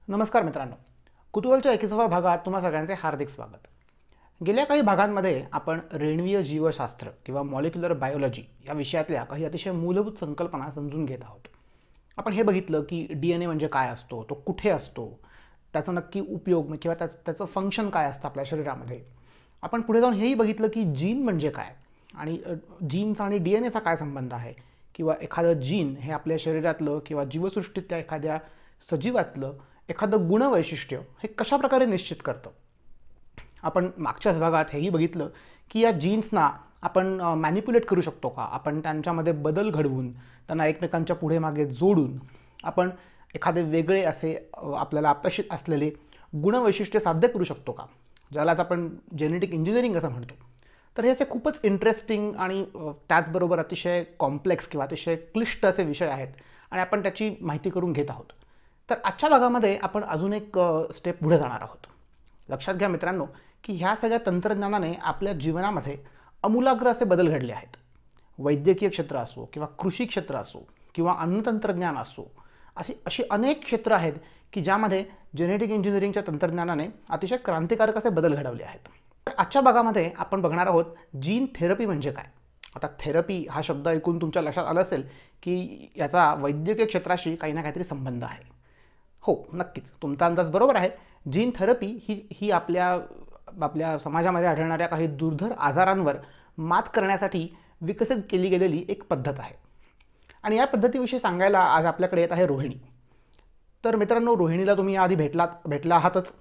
नमस्कार मित्रांनो, कुतूहलच्या 21व्या भागात तुम्हा सगळ्यांचे हार्दिक स्वागत. गेल्या काही भागांमध्ये आपण रेणवीय जीवशास्त्र किंवा मॉलिक्युलर बायोलॉजी या विषयातल्या काही अतिशय मूलभूत संकल्पना समजून घेत आहोत. आपण हे बघितलं की DNA म्हणजे काय असतो, तो कुठे असतो, त्याचा नक्की उपयोग किंवा त्याचं फंक्शन काय असतं आपल्या शरीरामध्ये. आपण पुढे जाऊन हेही बघितलं की जीन म्हणजे काय आणि जीन्स आणि DNAचा काय संबंध आहे, किंवा एखादं जीन हे आपल्या शरीरातलं किंवा जीवसृष्टीतल्या एखाद्या सजीवातलं एखादं गुणवैशिष्ट्य हे कशाप्रकारे निश्चित करतं. आपण मागच्याच भागात हेही बघितलं की या जीन्सना आपण मॅनिप्युलेट करू शकतो का, आपण त्यांच्यामध्ये बदल घडवून त्यांना एकमेकांच्या पुढे मागे जोडून आपण एखादे वेगळे असे आपल्याला अपेक्षित असलेले गुणवैशिष्ट्य साध्य करू शकतो का, ज्यालाच आपण जेनेटिक इंजिनिअरिंग असं म्हणतो. तर हे असे खूपच इंटरेस्टिंग आणि त्याचबरोबर अतिशय कॉम्प्लेक्स किंवा अतिशय क्लिष्ट असे विषय आहेत आणि आपण त्याची माहिती करून घेत आहोत. तर आजच्या भागामध्ये आपण अजून एक स्टेप पुढे जाणार आहोत. लक्षात घ्या मित्रांनो की ह्या सगळ्या तंत्रज्ञानाने आपल्या जीवनामध्ये आमूलाग्र असे बदल घडले आहेत. वैद्यकीय क्षेत्र असो किंवा कृषी क्षेत्र असो किंवा अन्नतंत्रज्ञान असो, अशी अनेक क्षेत्र आहेत की ज्यामध्ये जेनेटिक इंजिनिअरिंगच्या तंत्रज्ञानाने अतिशय क्रांतिकारक असे बदल घडवले आहेत. तर आजच्या भागामध्ये आपण बघणार आहोत जीन थेरपी म्हणजे काय. आता थेरपी हा शब्द ऐकून तुमच्या लक्षात आलं असेल की याचा वैद्यकीय क्षेत्राशी काही ना काहीतरी संबंध आहे. हो, नक्कीच तुमचा अंदाज बरोबर आहे. जीन थेरपी ही आपल्या समाजामध्ये आढळणाऱ्या काही दुर्धर आजारांवर मात करण्यासाठी विकसित केली गेलेली एक पद्धत आहे. आणि या पद्धतीविषयी सांगायला आज आपल्याकडे येत आहे रोहिणी. तर मित्रांनो, रोहिणीला तुम्ही आधी भेटला आहातच.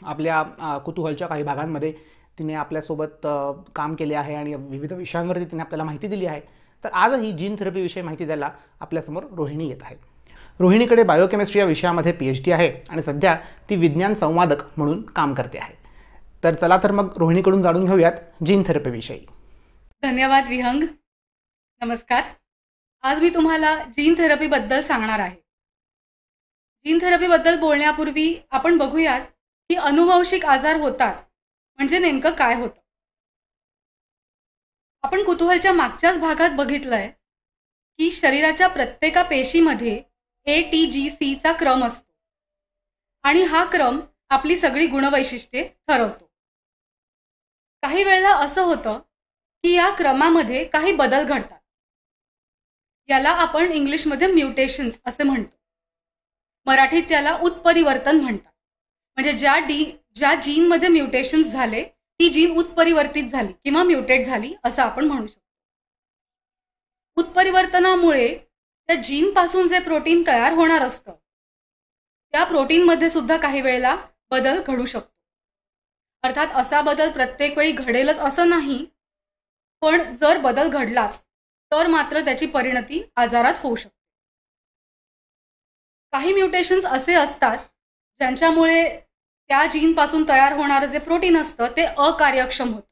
आपल्या कुतूहलच्या काही भागांमध्ये तिने आपल्यासोबत काम केले आहे आणि विविध विषयांवरती तिने आपल्याला माहिती दिली आहे. तर आजही जीन थेरपीविषयी माहिती द्यायला आपल्यासमोर रोहिणी येत आहे. रोहिणीकडे बायोकेमिस्ट्री या विषयामध्ये PhD आहे आणि सध्या ती विज्ञान संवादक म्हणून काम करते आहे. तर चला तर मग रोहिणीकडून जाणून घेऊयात जीन थेरपीविषयी. धन्यवाद विहंग. नमस्कार. आज मी तुम्हाला जीन थेरपीबद्दल सांगणार आहे. जीन थेरपीबद्दल बोलण्यापूर्वी आपण बघूयात की अनुवंशिक आजार होतात म्हणजे नेमकं काय होतं. आपण कुतूहलच्या मागच्याच भागात बघितलंय की शरीराच्या प्रत्येक पेशीमध्ये ATGC चा क्रम असतो आणि हा क्रम आपली सगळी गुणवैशिष्ट्ये ठरवतो. काही वेळेला असं होतं की या क्रमामध्ये काही बदल घडतात. याला आपण इंग्लिशमध्ये म्युटेशन्स असे म्हणतो. मराठीत त्याला उत्परिवर्तन म्हणतात. म्हणजे ज्या जीनमध्ये म्युटेशन्स झाले ती जीन उत्परिवर्तित झाली किंवा म्युटेट झाली असं आपण म्हणू शकतो. उत्परिवर्तनामुळे त्या जीन पासून जे प्रोटीन तयार होणार असतं त्या प्रोटीनमध्ये सुद्धा काही वेळेला बदल घडू शकतो. अर्थात असा बदल प्रत्येक वेळी घडेलच असं नाही, पण जर बदल घडलाच तर मात्र त्याची परिणती आजारात होऊ शकते. काही म्युटेशन्स असे असतात ज्यांच्यामुळे त्या जीन पासून तयार होणारं जे प्रोटीन असतं ते अकार्यक्षम होतं.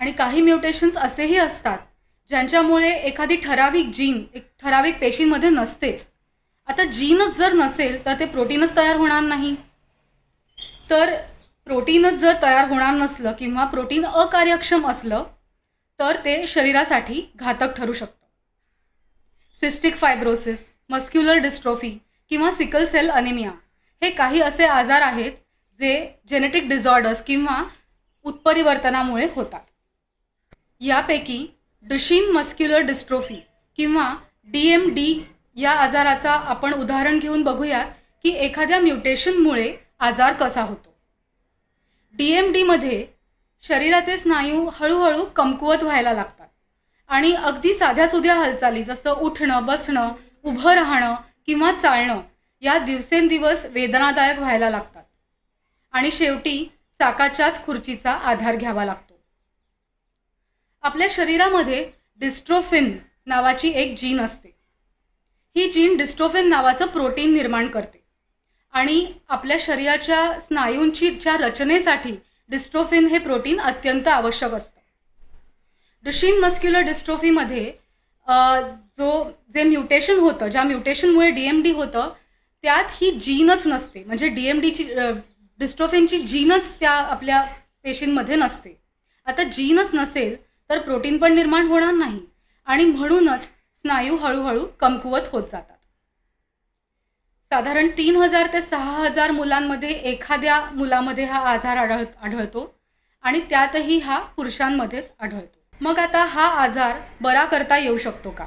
आणि काही म्युटेशन्स असेही असतात ज्यांच्यामुळे एखादी एक ठराविक पेशींमध्ये नसतेच. आता जीनच जर नसेल तर ते प्रोटीनच तयार होणार नाही. तर प्रोटीनच जर तयार होणार नसलं किंवा प्रोटीन अकार्यक्षम असलं तर ते शरीरासाठी घातक ठरू शकतं. सिस्टिक फायब्रोसिस, मस्क्युलर डिस्ट्रोफी किंवा सिकल सेल अनिमिया हे काही असे आजार आहेत जे जेनेटिक डिसऑर्डर्स किंवा उत्परिवर्तनामुळे होतात. यापैकी डुशेन मस्क्युलर डिस्ट्रोफी किंवा DMD या आजाराचा आपण उदाहरण घेऊन बघूयात की एखाद्या म्युटेशनमुळे आजार कसा होतो. DMD मध्ये शरीराचे स्नायू हळूहळू कमकुवत व्हायला लागतात आणि अगदी साध्यासुध्या हालचाली जसं उठणं, बसणं, उभं राहणं किंवा चालणं या दिवसेंदिवस वेदनादायक व्हायला लागतात आणि शेवटी चाकाच्याच खुर्चीचा आधार घ्यावा लागतो. आपल्या शरीरामध्ये डिस्ट्रोफिन नावाची एक जीन असते. ही जीन डिस्ट्रोफिन नावाचं प्रोटीन निर्माण करते आणि आपल्या शरीराच्या स्नायूंच्या रचनेसाठी डिस्ट्रोफिन हे प्रोटीन अत्यंत आवश्यक असतं. डुशेन मस्क्युलर डिस्ट्रोफीमध्ये जे म्युटेशन होतं, ज्या म्युटेशनमुळे DMD होतं त्यात ही जीनच नसते. म्हणजे डिस्ट्रोफिनची जीनच त्या आपल्या पेशींमध्ये नसते. आता जीनच नसेल तर प्रोटीन पण निर्माण होणार नाही आणि म्हणूनच स्नायू हळूहळू कमकुवत होत जातात. साधारण 3000 ते 6000 मुलांमध्ये एखाद्या मुलामध्ये हा आजार आढळतो आणि त्यातही हा पुरुषांमध्येच आढळतो. मग आता हा आजार बरा करता येऊ शकतो का?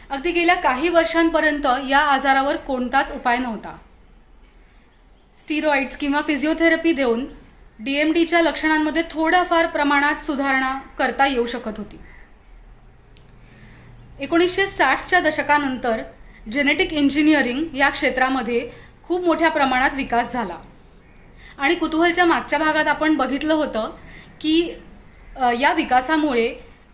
अगदी गेल्या काही वर्षांपर्यंत या आजारावर कोणताच उपाय नव्हता. स्टिरॉइड्स किंवा फिजिओथेरपी देऊन DMDच्या लक्षणांमध्ये थोड्याफार प्रमाणात सुधारणा करता येऊ शकत होती. 1960च्या दशकानंतर जेनेटिक इंजिनिअरिंग या क्षेत्रामध्ये खूप मोठ्या प्रमाणात विकास झाला आणि कुतूहलच्या मागच्या भागात आपण बघितलं होतं की या विकासामुळे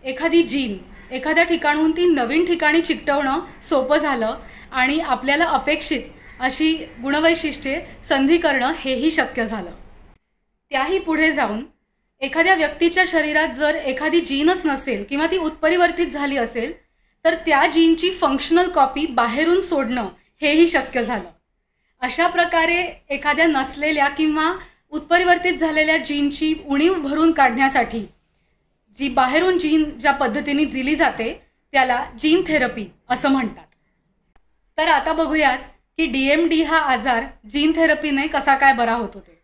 एखादी जीन एखाद्या ठिकाणहून ती नवीन ठिकाणी चिकटवणं सोपं झालं आणि आपल्याला अपेक्षित अशी गुणवैशिष्ट्ये संधी करणं हेही शक्य झालं. त्याही पुढे जाऊन एखाद्या व्यक्तीच्या शरीरात जर एखादी जीनच नसेल किंवा ती उत्परिवर्तित झाली असेल तर त्या जीनची फंक्शनल कॉपी बाहेरून सोडणं हेही शक्य झालं. अशा प्रकारे एखाद्या नसलेल्या किंवा उत्परिवर्तित झालेल्या जीनची उणीव भरून काढण्यासाठी जी बाहेरून जीन ज्या पद्धतीने दिली जाते त्याला जीन थेरपी असं म्हणतात. तर आता बघूयात की DMD हा आजार जीन थेरपीने कसा काय बरा होतो ते.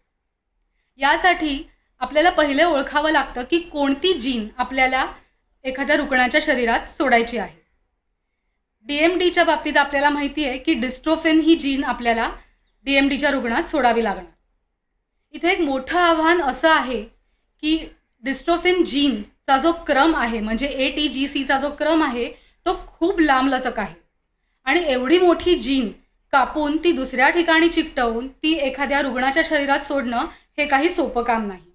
यासाठी आपल्याला पहिले ओळखावं लागतं की कोणती जीन आपल्याला एखाद्या रुग्णाच्या शरीरात सोडायची आहे. DMDच्या बाबतीत आपल्याला माहिती आहे की डिस्ट्रोफिन ही जीन आपल्याला DMDच्या रुग्णात सोडावी लागणार. इथे एक मोठं आव्हान असं आहे की डिस्ट्रोफिन जीनचा जो क्रम आहे म्हणजे ATGCचा जो क्रम आहे तो खूप लांबलचक आहे आणि एवढी मोठी जीन कापून ती दुसऱ्या ठिकाणी चिकटवून ती एखाद्या रुग्णाच्या शरीरात सोडणं हे काही सोपं काम नाही.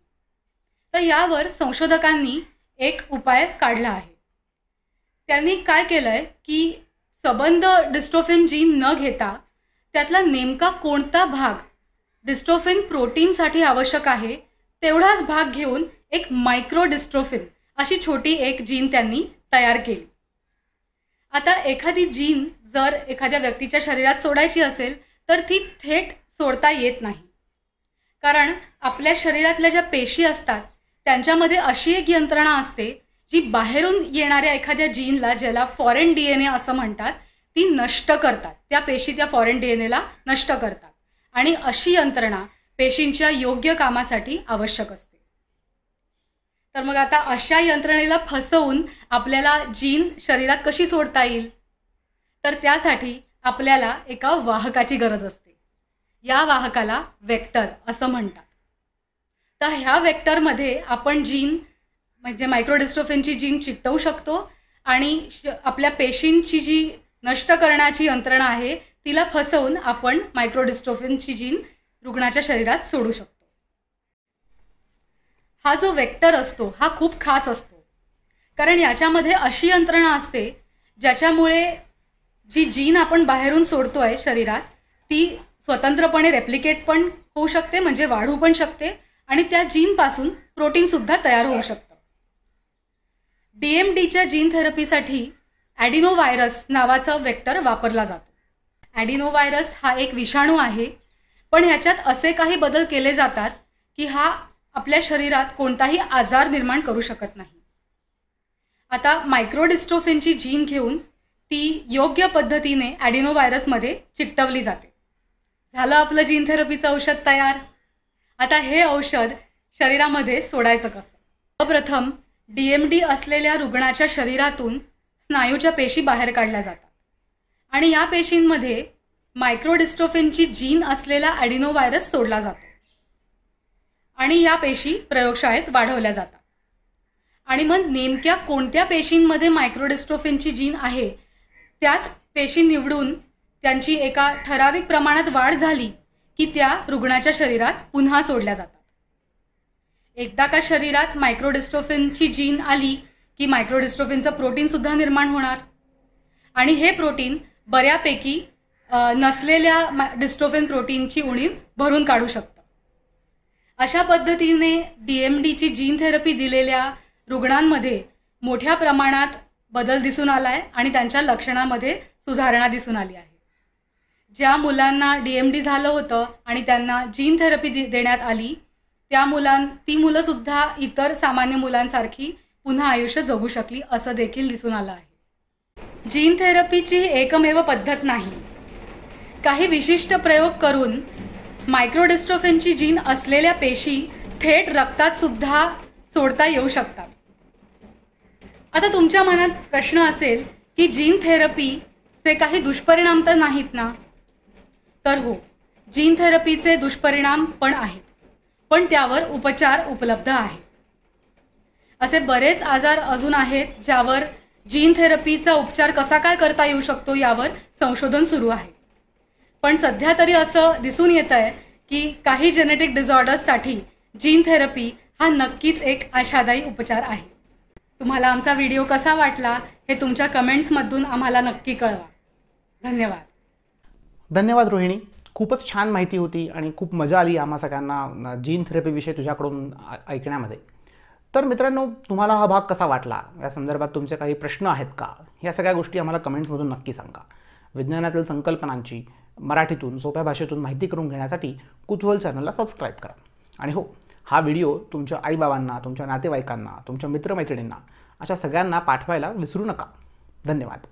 तर यावर संशोधकांनी एक उपाय काढला आहे. त्यांनी काय केलंय की सबंध डिस्ट्रोफिन जीन न घेता त्यातला नेमका कोणता भाग डिस्ट्रोफिन प्रोटीनसाठी आवश्यक आहे तेवढाच भाग घेऊन एक मायक्रो डिस्ट्रोफिन अशी छोटी एक जीन त्यांनी तयार केली. आता एखादी जीन जर एखाद्या व्यक्तीच्या शरीरात सोडायची असेल तर ती थेट सोडता येत नाही. कारण आपल्या शरीरातल्या ज्या पेशी असतात त्यांच्यामध्ये अशी एक यंत्रणा असते जी बाहेरून येणाऱ्या एखाद्या जीनला, ज्याला फॉरेन DNA असं म्हणतात, ती नष्ट करतात. त्या पेशी त्या फॉरेन DNAला नष्ट करतात आणि अशी यंत्रणा पेशींच्या योग्य कामासाठी आवश्यक असते. तर मग आता अशा यंत्रणेला फसवून आपल्याला जीन शरीरात कशी सोडता येईल? तर त्यासाठी आपल्याला एका वाहकाची गरज असते. या वाहकाला वेक्टर असं म्हणतात. तर ह्या वेक्टरमध्ये आपण जीन म्हणजे मायक्रोडिस्ट्रोफिनची जीन चिकटवू शकतो आणि आपल्या पेशींची जी नष्ट करण्याची यंत्रणा आहे तिला फसवून आपण मायक्रोडिस्ट्रोफिनची जीन रुग्णाच्या शरीरात सोडू शकतो. हा जो वेक्टर असतो हा खूप खास असतो कारण याच्यामध्ये अशी यंत्रणा असते ज्याच्यामुळे जी जीन आपण बाहेरून सोडतोय शरीरात ती स्वतंत्रपणे रेप्लिकेट पण होऊ शकते म्हणजे वाढू पण शकते आणि त्या जीनपासून प्रोटीन सुद्धा तयार होऊ शकतं. DMDच्या जीन थेरपीसाठी ॲडिनोव्हायरस नावाचा वेक्टर वापरला जातो. ॲडिनोव्हायरस हा एक विषाणू आहे पण ह्याच्यात असे काही बदल केले जातात की हा आपल्या शरीरात कोणताही आजार निर्माण करू शकत नाही. आता मायक्रोडिस्ट्रोफिनची जीन घेऊन ती योग्य पद्धतीने ॲडिनोव्हायरसमध्ये चिकटवली जाते. झालं आपलं जीन थेरपीचं औषध तयार. आता हे औषध शरीरामध्ये सोडायचं कसं? प्रथम DMD असलेल्या रुग्णाच्या शरीरातून स्नायूच्या पेशी बाहेर काढल्या जातात आणि या पेशींमध्ये मायक्रोडिस्ट्रोफिनची जीन असलेला ॲडिनोव्हायरस सोडला जातो आणि या पेशी प्रयोगशाळेत वाढवल्या जातात. आणि मग नेमक्या कोणत्या पेशींमध्ये मायक्रोडिस्ट्रोफिनची जीन आहे त्याच पेशी निवडून त्यांची एका ठराविक प्रमाणात वाढ झाली की त्या रुग्णाच्या शरीरात पुन्हा सोडल्या जातात. एकदा का शरीरात मायक्रोडिस्ट्रोफिनची जीन आली की मायक्रोडिस्ट्रोफिनचं प्रोटीन सुद्धा निर्माण होणार आणि हे प्रोटीन बऱ्यापैकी नसलेल्या डिस्ट्रोफिन प्रोटीनची उणीव भरून काढू शकतं. अशा पद्धतीने DMDची जीन थेरपी दिलेल्या रुग्णांमध्ये मोठ्या प्रमाणात बदल दिसून आलाय आणि त्यांच्या लक्षणामध्ये सुधारणा दिसून आली आहे. ज्या मुलांना DMD झालं होतं आणि त्यांना जीन थेरपी देण्यात आली ती मुलं सुद्धा इतर सामान्य मुलांसारखी पुन्हा आयुष्य जगू शकली असं देखील दिसून आलं आहे. जीन थेरपीची एकमेव पद्धत नाही काही विशिष्ट प्रयोग करून मायक्रोडिस्ट्रोफिनची जीन असलेल्या पेशी थेट रक्तात सुद्धा सोडता येऊ शकतात. आता तुमच्या मनात प्रश्न असेल की जीन थेरपीचे काही दुष्परिणाम तर नाहीत ना? तर हो, जीन थेरपीचे दुष्परिणाम पण आहेत, पण त्यावर उपचार उपलब्ध आहेत. असे बरेच आजार अजून आहेत ज्यावर जीन थेरपीचा उपचार कसा काय करता येऊ शकतो यावर संशोधन सुरू आहे. पण सध्या तरी असं दिसून येत आहे की काही जेनेटिक डिसऑर्डर्ससाठी जीन थेरपी हा नक्कीच एक आशादायी उपचार आहे. तुम्हाला आमचा व्हिडिओ कसा वाटला हे तुमच्या कमेंट्समधून आम्हाला नक्की कळवा. धन्यवाद. धन्यवाद रोहिणी. खूपच छान माहिती होती आणि खूप मजा आली आम्हा सगळ्यांना जीन थेरपीविषयी तुझ्याकडून ऐकण्यामध्ये. तर मित्रांनो, तुम्हाला हा भाग कसा वाटला, या संदर्भात तुमचे काही प्रश्न आहेत का, या सगळ्या गोष्टी आम्हाला कमेंट्समधून नक्की सांगा. विज्ञानातील संकल्पनांची मराठीतून सोप्या भाषेतून माहिती करून घेण्यासाठी कुतूहल चॅनलला सबस्क्राईब करा. आणि हो, हा व्हिडिओ तुमच्या आईबाबांना, तुमच्या नातेवाईकांना, तुमच्या मित्रमैत्रिणींना अशा सगळ्यांना पाठवायला विसरू नका. धन्यवाद.